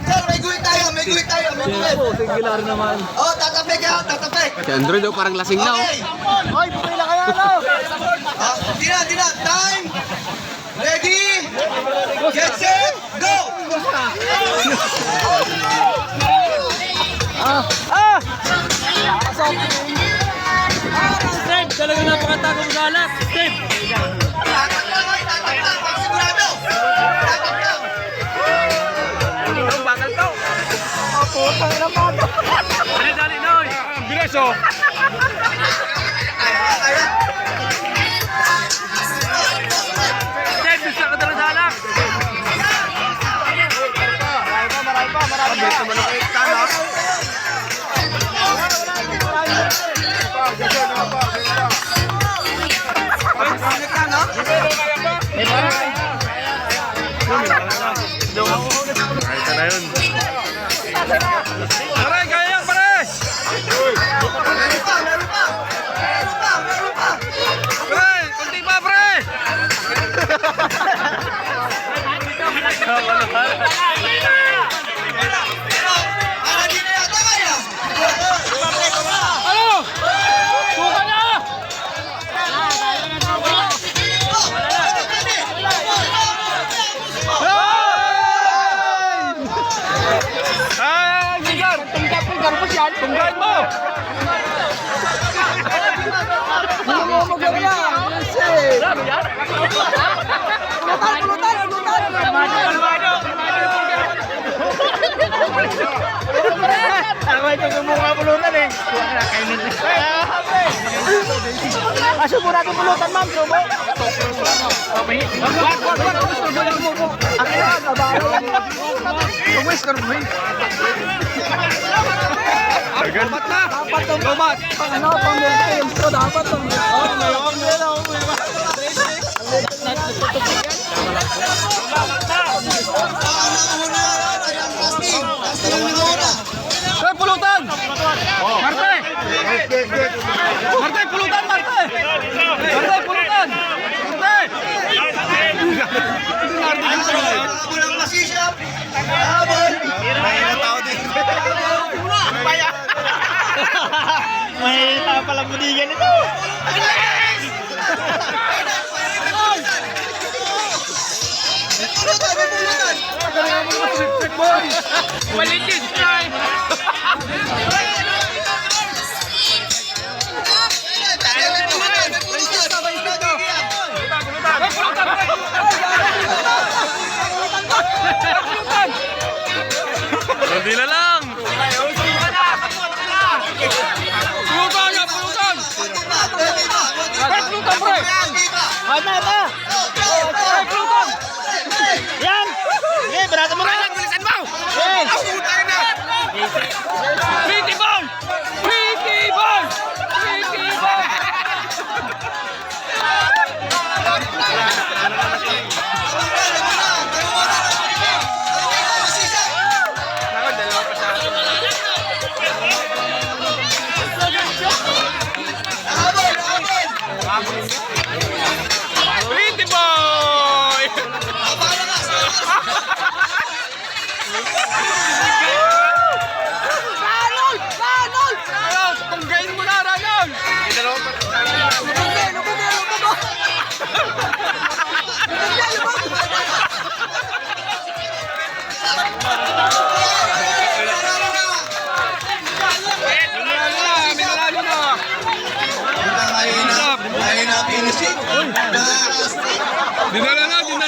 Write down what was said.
Sir, may guhit tayo, may guhit tayo, may guhit. Singular naman. Oh, tatapik ha, tatapik. Si Android daw parang lasing na, oh. Okay. Hoy, pumila kaya no? Di na. Time. Ready. Get set. Go. Steve, talaga napakatagong galak. Steve. Tatak lang, sigurado. Tatak lang. Ang bagal to. Dali, Noy. Ang bilis, oh. Steve, gusto ka talaga galak. Marami pa. Ito na yun. Pare, kaya yan, pare! Meron pa. Pare, kunti pa, pare! Di na yata kaya. Ano? Suka na! Ay, Gigan! Tunggain mo! Ano yan? Ako ito sumukha pulutan eh. Kaso mura itong pulutan, ma'am. Sumo. Dapat na! Dapat! Ano, pang-games ko dapat. Hey, pulutan! Marte! Marte, pulutan, Marte! Marte, pulutan! Marte! Walang masisip. Habol. Mahina palang budigan ito. Maligid try! Hindi na lang! Pulutan yan! Pulutan! Hey, pulutan, pre! Ano ito? Hey, pulutan! Yan! Sige, barata mo na! Bilisan mo! Yes! Pretty ball! Pretty ball! Pretty ball! Pretty boy! Ayos, tunggain mo na, Ranol! Minalalo na! Mahina finishing. Dinala na yung